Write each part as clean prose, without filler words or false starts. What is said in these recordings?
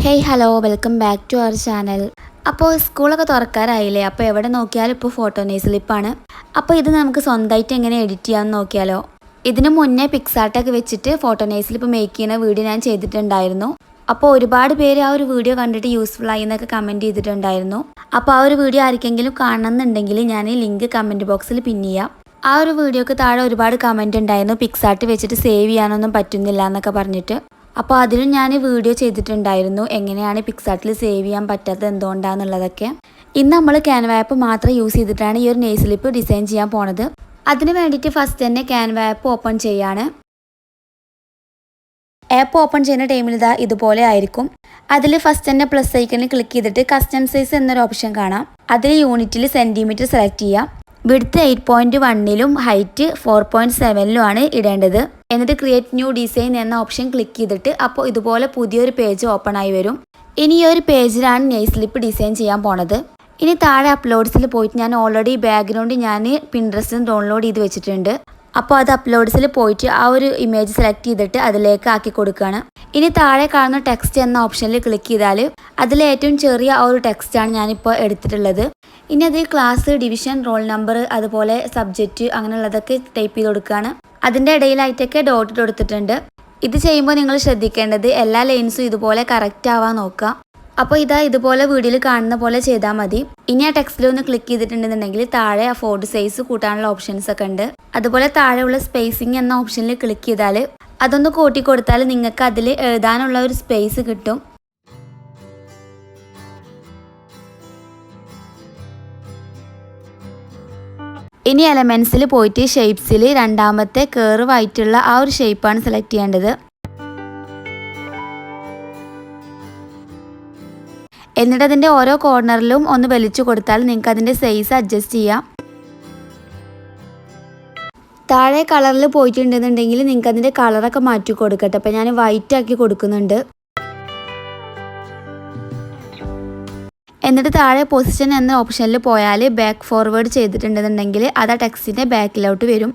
Hey hello welcome back to our channel. അപ്പോൾ സ്കൂളൊക്കെ തുറക്കാറായില്ലേ? അപ്പോൾ എവിടെ നോക്കിയാലും ഇപ്പോൾ ഫോട്ടോ നെയ്സ്ലിപ്പാണ്. അപ്പോൾ ഇത് നമുക്ക് സ്വന്തമായിട്ട് എങ്ങനെ എഡിറ്റ് ചെയ്യാമെന്ന് നോക്കിയാലോ. ഇതിന് മുന്നേ പിക്സാർട്ടൊക്കെ വെച്ചിട്ട് ഫോട്ടോ നെയ്സ്ലിപ്പ് മേക്ക് ചെയ്യുന്ന വീഡിയോ ഞാൻ ചെയ്തിട്ടുണ്ടായിരുന്നു. അപ്പോൾ ഒരുപാട് പേര് ആ ഒരു വീഡിയോ കണ്ടിട്ട് യൂസ്ഫുൾ ആയി എന്നൊക്കെ കമൻറ്റ് ചെയ്തിട്ടുണ്ടായിരുന്നു. അപ്പോൾ ആ ഒരു വീഡിയോ ആർക്കെങ്കിലും കാണണമെന്നുണ്ടെങ്കിൽ ഞാൻ ലിങ്ക് കമൻറ്റ് ബോക്സിൽ പിൻ ചെയ്യാം. ആ ഒരു വീഡിയോക്ക് താഴെ ഒരുപാട് കമൻറ്റ് ഉണ്ടായിരുന്നു, പിക്സാർട്ട് വെച്ചിട്ട് സേവ് ചെയ്യാനൊന്നും പറ്റുന്നില്ല എന്നൊക്കെ പറഞ്ഞിട്ട്. അപ്പോൾ അതിലും ഞാൻ വീഡിയോ ചെയ്തിട്ടുണ്ടായിരുന്നു എങ്ങനെയാണ് പിക്സാർട്ടിൽ സേവ് ചെയ്യാൻ പറ്റാത്തത് എന്തുകൊണ്ടാണെന്നുള്ളതൊക്കെ. ഇന്ന് നമ്മൾ ക്യാൻവ ആപ്പ് മാത്രം യൂസ് ചെയ്തിട്ടാണ് ഈ ഒരു നെയ്സ്ലിപ്പ് ഡിസൈൻ ചെയ്യാൻ പോണത്. അതിന് വേണ്ടിയിട്ട് ഫസ്റ്റ് തന്നെ ക്യാൻവ ആപ്പ് ഓപ്പൺ ചെയ്യാണ്. ആപ്പ് ഓപ്പൺ ചെയ്യുന്ന ടൈമിൽ ഇതുപോലെ ആയിരിക്കും. അതിൽ ഫസ്റ്റ് തന്നെ പ്ലസ് ഐക്കണിൽ ക്ലിക്ക് ചെയ്തിട്ട് കസ്റ്റം സൈസ് എന്നൊരു ഓപ്ഷൻ കാണാം. അതിൽ യൂണിറ്റിൽ സെൻറ്റിമീറ്റർ സെലക്ട് ചെയ്യാം. വിഡ്ത്ത് 8.1ലും ഹൈറ്റ് 4.7ലുമാണ് ഇടേണ്ടത്. എന്നിട്ട് ക്രിയേറ്റ് ന്യൂ ഡിസൈൻ എന്ന ഓപ്ഷൻ ക്ലിക്ക് ചെയ്തിട്ട് അപ്പോൾ ഇതുപോലെ പുതിയൊരു പേജ് ഓപ്പൺ ആയി വരും. ഇനി ഈ ഒരു പേജിലാണ് നെയ്സ്ലിപ്പ് ഡിസൈൻ ചെയ്യാൻ പോണത്. ഇനി താഴെ അപ്ലോഡ്സിൽ പോയിട്ട് ഞാൻ ഓൾറെഡി ബാക്ക്ഗ്രൗണ്ട് ഞാൻ പിൻട്രസ്റ്റിൽ ഡൗൺലോഡ് ചെയ്ത് വെച്ചിട്ടുണ്ട്. അപ്പോൾ അത് അപ്ലോഡ്സിൽ പോയിട്ട് ആ ഒരു ഇമേജ് സെലക്ട് ചെയ്തിട്ട് അതിലേക്ക് ആക്കി കൊടുക്കുകയാണ്. ഇനി താഴെ കാണുന്ന ടെക്സ്റ്റ് എന്ന ഓപ്ഷനിൽ ക്ലിക്ക് ചെയ്താൽ അതിൽ ഏറ്റവും ചെറിയ ആ ഒരു ടെക്സ്റ്റാണ് ഞാനിപ്പോൾ എടുത്തിട്ടുള്ളത്. ഇനി അതിൽ ക്ലാസ്, ഡിവിഷൻ, റോൾ നമ്പർ, അതുപോലെ സബ്ജക്റ്റ് അങ്ങനെയുള്ളതൊക്കെ ടൈപ്പ് ചെയ്ത് കൊടുക്കുകയാണ്. അതിൻ്റെ ഇടയിലായിട്ടൊക്കെ ഡോട്ട് കൊടുത്തിട്ടുണ്ട്. ഇത് ചെയ്യുമ്പോൾ നിങ്ങൾ ശ്രദ്ധിക്കേണ്ടത് എല്ലാ ലൈൻസും ഇതുപോലെ കറക്റ്റ് ആവാൻ നോക്കുക. അപ്പോൾ ഇതുപോലെ വീഡിയോയിൽ കാണുന്ന പോലെ ചെയ്താൽ മതി. ഇനി ആ ടെക്സ്റ്റിൽ ഒന്ന് ക്ലിക്ക് ചെയ്തിട്ടുണ്ടെന്നുണ്ടെങ്കിൽ താഴെ ആ ഫോണ്ട് സൈസ് കൂട്ടാനുള്ള ഓപ്ഷൻസ് ഒക്കെ ഉണ്ട്. അതുപോലെ താഴെയുള്ള സ്പേസിങ് എന്ന ഓപ്ഷനിൽ ക്ലിക്ക് ചെയ്താൽ അതൊന്ന് കൂട്ടി കൊടുത്താൽ നിങ്ങൾക്ക് അതിൽ എഴുതാനുള്ള ഒരു സ്പേസ് കിട്ടും. ഇനി എലമെൻസിൽ പോയിട്ട് ഷേപ്സിൽ രണ്ടാമത്തെ കേർവ് ആയിട്ടുള്ള ആ ഒരു ഷേപ്പാണ് സെലക്ട് ചെയ്യേണ്ടത്. എന്നിട്ട് അതിൻ്റെ ഓരോ കോർണറിലും ഒന്ന് വലിച്ചു കൊടുത്താൽ നിങ്ങൾക്ക് അതിൻ്റെ സൈസ് അഡ്ജസ്റ്റ് ചെയ്യാം. താഴെ കളറിൽ പോയിട്ടുണ്ടെന്നുണ്ടെങ്കിൽ നിങ്ങൾക്ക് അതിൻ്റെ കളറൊക്കെ മാറ്റി കൊടുക്കട്ടെ. അപ്പോൾ ഞാൻ വൈറ്റ് ആക്കി കൊടുക്കുന്നുണ്ട്. എന്നിട്ട് താഴെ പൊസിഷൻ എന്ന ഓപ്ഷനിൽ പോയാൽ ബാക്ക് ഫോർവേഡ് ചെയ്തിട്ടുണ്ടെന്നുണ്ടെങ്കിൽ അത് ആ ടെക്സ്റ്റിൻ്റെ ബാക്കിലോട്ട് വരും.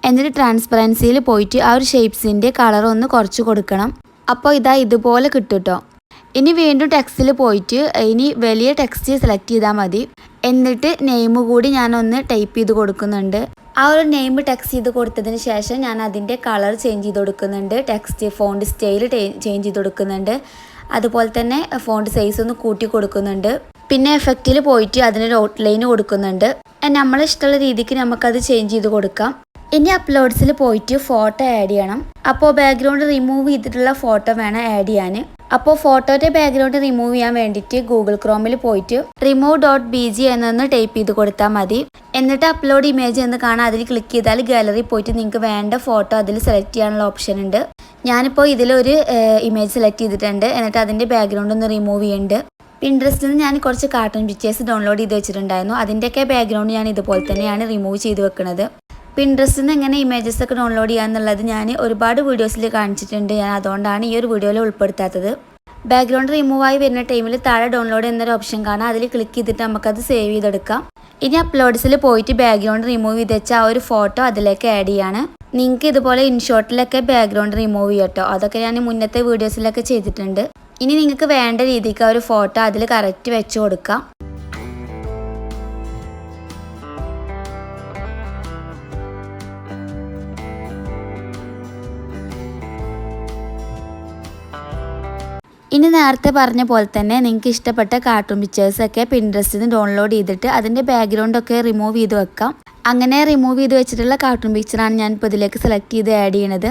എന്നിട്ട് ട്രാൻസ്പെറൻസിയിൽ പോയിട്ട് ആ ഒരു ഷേപ്സിൻ്റെ കളർ ഒന്ന് കുറച്ച് കൊടുക്കണം. അപ്പോൾ ഇതുപോലെ കിട്ടും കേട്ടോ. ഇനി വീണ്ടും ടെക്സ്റ്റിൽ പോയിട്ട് ഇനി വലിയ ടെക്സ്റ്റ് സെലക്ട് ചെയ്താൽ മതി. എന്നിട്ട് നെയിം കൂടി ഞാനൊന്ന് ടൈപ്പ് ചെയ്ത് കൊടുക്കുന്നുണ്ട്. ആ ഒരു നെയിം ടെക്സ്റ്റ് ചെയ്ത് കൊടുത്തതിന് ശേഷം ഞാൻ അതിൻ്റെ കളർ ചേഞ്ച് ചെയ്ത് കൊടുക്കുന്നുണ്ട്. ടെക്സ്റ്റ് ഫോണ്ട് സ്റ്റൈൽ ചേഞ്ച് ചെയ്ത് കൊടുക്കുന്നുണ്ട്. അതുപോലെ തന്നെ ഫോണ്ട് സൈസ് ഒന്ന് കൂട്ടി കൊടുക്കുന്നുണ്ട്. പിന്നെ എഫക്റ്റിൽ പോയിട്ട് അതിനൊരു ഔട്ട്ലൈൻ കൊടുക്കുന്നുണ്ട്. നമ്മളിഷ്ടമുള്ള രീതിക്ക് നമുക്കത് ചേഞ്ച് ചെയ്ത് കൊടുക്കാം. ഇനി അപ്ലോഡ്സിൽ പോയിട്ട് ഫോട്ടോ ആഡ് ചെയ്യണം. അപ്പോൾ ബാക്ക്ഗ്രൗണ്ട് റിമൂവ് ചെയ്തിട്ടുള്ള ഫോട്ടോ വേണം ആഡ് ചെയ്യാൻ. അപ്പോൾ ഫോട്ടോയുടെ ബാക്ക്ഗ്രൗണ്ട് റിമൂവ് ചെയ്യാൻ വേണ്ടിയിട്ട് ഗൂഗിൾ ക്രോമിൽ പോയിട്ട് remove.bg എന്നൊന്ന് ടൈപ്പ് ചെയ്ത് കൊടുത്താൽ മതി. എന്നിട്ട് അപ്ലോഡ് ഇമേജ് എന്ന് കാണാൻ അതിൽ ക്ലിക്ക് ചെയ്താൽ ഗാലറി പോയിട്ട് നിങ്ങൾക്ക് വേണ്ട ഫോട്ടോ അതിൽ സെലക്ട് ചെയ്യാനുള്ള ഓപ്ഷൻ ഉണ്ട്. ഞാനിപ്പോൾ ഇതിലൊരു ഇമേജ് സെലക്ട് ചെയ്തിട്ടുണ്ട്. എന്നിട്ട് അതിൻ്റെ ബാക്ക്ഗ്രൗണ്ട് ഒന്ന് റിമൂവ് ചെയ്യുന്നുണ്ട്. പിൻട്രസ്റ്റിൽ നിന്ന് ഞാൻ കുറച്ച് കാർട്ടൂൺ പിക്ചേഴ്സ് ഡൗൺലോഡ് ചെയ്ത് വെച്ചിട്ടുണ്ടായിരുന്നു. അതിൻ്റെയൊക്കെ ബാക്ക്ഗ്രൗണ്ട് ഞാൻ ഇതുപോലെ തന്നെയാണ് റിമൂവ് ചെയ്ത് വെക്കുന്നത്. പിൻട്രസ്റ്റിൽ നിന്ന് എങ്ങനെ ഇമേജസ് ഒക്കെ ഡൗൺലോഡ് ചെയ്യാന്നുള്ളത് ഞാൻ ഒരുപാട് വീഡിയോസിൽ കാണിച്ചിട്ടുണ്ട്. ഞാൻ അതുകൊണ്ടാണ് ഈ ഒരു വീഡിയോയിൽ ഉൾപ്പെടുത്താത്തത്. ബാക്ക്ഗ്രൗണ്ട് റിമൂവ് ആയി വരുന്ന ടൈമിൽ താഴെ ഡൗൺലോഡ് എന്നൊരു ഓപ്ഷൻ കാണാം. അതിൽ ക്ലിക്ക് ചെയ്തിട്ട് നമുക്കത് സേവ് ചെയ്തെടുക്കാം. ഇനി അപ്ലോഡ്സിൽ പോയിട്ട് ബാക്ക്ഗ്രൗണ്ട് റിമൂവ് ചെയ്ത് വെച്ച ആ ഒരു ഫോട്ടോ അതിലേക്ക് ആഡ് ചെയ്യാണ്. നിങ്ങൾക്ക് ഇതുപോലെ ഇൻഷോട്ടിലൊക്കെ ബാക്ക്ഗ്രൗണ്ട് റിമൂവ് ചെയ്യട്ടോ. അതൊക്കെ ഞാൻ മുന്നത്തെ വീഡിയോസിലൊക്കെ ചെയ്തിട്ടുണ്ട്. ഇനി നിങ്ങൾക്ക് വേണ്ട രീതിക്ക് ആ ഒരു ഫോട്ടോ അതിൽ കറക്റ്റ് വെച്ച് കൊടുക്കാം. ഇനി നേരത്തെ പറഞ്ഞ പോലെ തന്നെ നിങ്ങൾക്ക് ഇഷ്ടപ്പെട്ട കാർട്ടൂൺ പിക്ചേഴ്സൊക്കെ പിൻട്രസ്റ്റിൽ നിന്ന് ഡൗൺലോഡ് ചെയ്തിട്ട് അതിൻ്റെ ബാക്ക്ഗ്രൗണ്ടൊക്കെ റിമൂവ് ചെയ്ത് വെക്കാം. അങ്ങനെ റിമൂവ് ചെയ്ത് വെച്ചിട്ടുള്ള കാർട്ടൂൺ പിക്ചറാണ് ഞാനിപ്പോൾ ഇതിലേക്ക് സെലക്ട് ചെയ്ത് ആഡ് ചെയ്യണത്.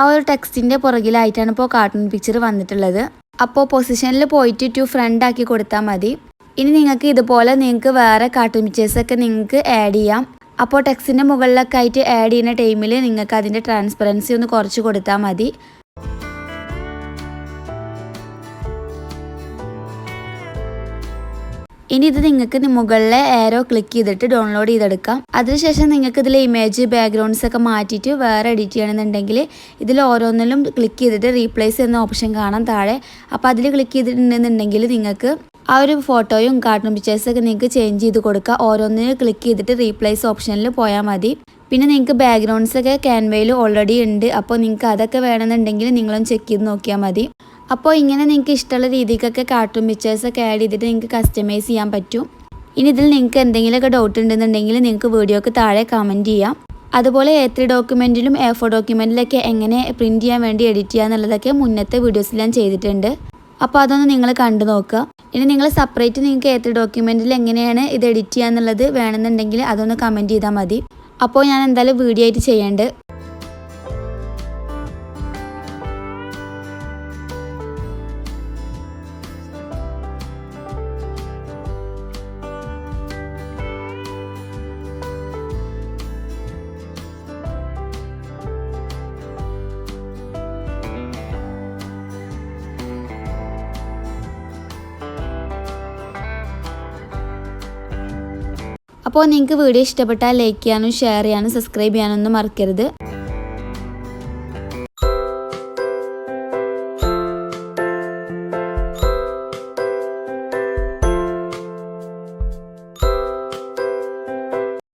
ആ ഒരു ടെക്സ്റ്റിൻ്റെ പുറകിലായിട്ടാണ് ഇപ്പോൾ കാർട്ടൂൺ പിക്ചർ വന്നിട്ടുള്ളത്. അപ്പോൾ പൊസിഷനിൽ പോയിട്ട് ടു ഫ്രണ്ട് ആക്കി കൊടുത്താൽ മതി. ഇനി നിങ്ങൾക്ക് ഇതുപോലെ വേറെ കാർട്ടൂൺ പിക്ചേഴ്സൊക്കെ നിങ്ങൾക്ക് ആഡ് ചെയ്യാം. അപ്പോൾ ടെക്സ്റ്റിൻ്റെ മുകളിലൊക്കെ ആയിട്ട് ആഡ് ചെയ്യുന്ന ടൈമിൽ നിങ്ങൾക്ക് അതിൻ്റെ ട്രാൻസ്പെറൻസി ഒന്ന് കുറച്ച് കൊടുത്താൽ മതി. ഇനി ഇത് നിങ്ങൾക്ക് മുകളിലെ ആരോ ക്ലിക്ക് ചെയ്തിട്ട് ഡൗൺലോഡ് ചെയ്തെടുക്കാം. അതിനുശേഷം നിങ്ങൾക്ക് ഇതിലെ ഇമേജ് ബാക്ക്ഗ്രൗണ്ട്സ് ഒക്കെ മാറ്റിയിട്ട് വേറെ എഡിറ്റ് ചെയ്യണമെന്നുണ്ടെങ്കിൽ ഇതിൽ ഓരോന്നിലും ക്ലിക്ക് ചെയ്തിട്ട് റീപ്ലേസ് എന്ന ഓപ്ഷൻ കാണാം താഴെ. അപ്പോൾ അതിൽ ക്ലിക്ക് ചെയ്തിട്ടുണ്ടെന്നുണ്ടെങ്കിൽ നിങ്ങൾക്ക് ആ ഒരു ഫോട്ടോയും കാർട്ടൂൺ പിക്ചേഴ്സൊക്കെ നിങ്ങൾക്ക് ചേഞ്ച് ചെയ്ത് കൊടുക്കുക. ഓരോന്നിനും ക്ലിക്ക് ചെയ്തിട്ട് റീപ്ലേസ് ഓപ്ഷനിൽ പോയാൽ മതി. പിന്നെ നിങ്ങൾക്ക് ബാക്ക്ഗ്രൗണ്ട്സൊക്കെ ക്യാൻവയിൽ ഓൾറെഡി ഉണ്ട്. അപ്പോൾ നിങ്ങൾക്ക് അതൊക്കെ വേണമെന്നുണ്ടെങ്കിൽ നിങ്ങളൊന്ന് ചെക്ക് ചെയ്ത് നോക്കിയാൽ മതി. അപ്പോൾ ഇങ്ങനെ നിങ്ങൾക്ക് ഇഷ്ടമുള്ള രീതിക്കൊക്കെ കാർട്ടൂൺ പിക്ചേഴ്സൊക്കെ ആഡ് ചെയ്തിട്ട് നിങ്ങൾക്ക് കസ്റ്റമൈസ് ചെയ്യാൻ പറ്റും. ഇനി ഇതിൽ നിങ്ങൾക്ക് എന്തെങ്കിലുമൊക്കെ ഡൗട്ട് ഉണ്ടെന്നുണ്ടെങ്കിൽ നിങ്ങൾക്ക് വീഡിയോക്ക് താഴെ കമൻറ്റ് ചെയ്യാം. അതുപോലെ A3 ഡോക്യുമെൻറ്റിലും A4 ഡോക്യുമെൻറ്റിലൊക്കെ എങ്ങനെ പ്രിൻറ്റ് ചെയ്യാൻ വേണ്ടി എഡിറ്റ് ചെയ്യുക എന്നുള്ളതൊക്കെ മുന്നത്തെ വീഡിയോസിൽ ഞാൻ ചെയ്തിട്ടുണ്ട്. അപ്പോൾ അതൊന്ന് നിങ്ങൾ കണ്ടു നോക്കുക. ഇനി നിങ്ങൾ സെപ്പറേറ്റ് നിങ്ങൾക്ക് A3 ഡോക്യുമെൻറ്റിൽ എങ്ങനെയാണ് ഇത് എഡിറ്റ് ചെയ്യുക എന്നുള്ളത് വേണമെന്നുണ്ടെങ്കിൽ അതൊന്ന് കമൻറ്റ് ചെയ്താൽ മതി. അപ്പോൾ ഞാൻ എന്തായാലും വീഡിയോ ആയിട്ട് ചെയ്യേണ്ടത്. അപ്പോൾ നിങ്ങൾക്ക് വീഡിയോ ഇഷ്ടപ്പെട്ടാൽ ലൈക്ക് ചെയ്യാനും ഷെയർ ചെയ്യാനും സബ്സ്ക്രൈബ് ചെയ്യാനൊന്നും മറക്കരുത്.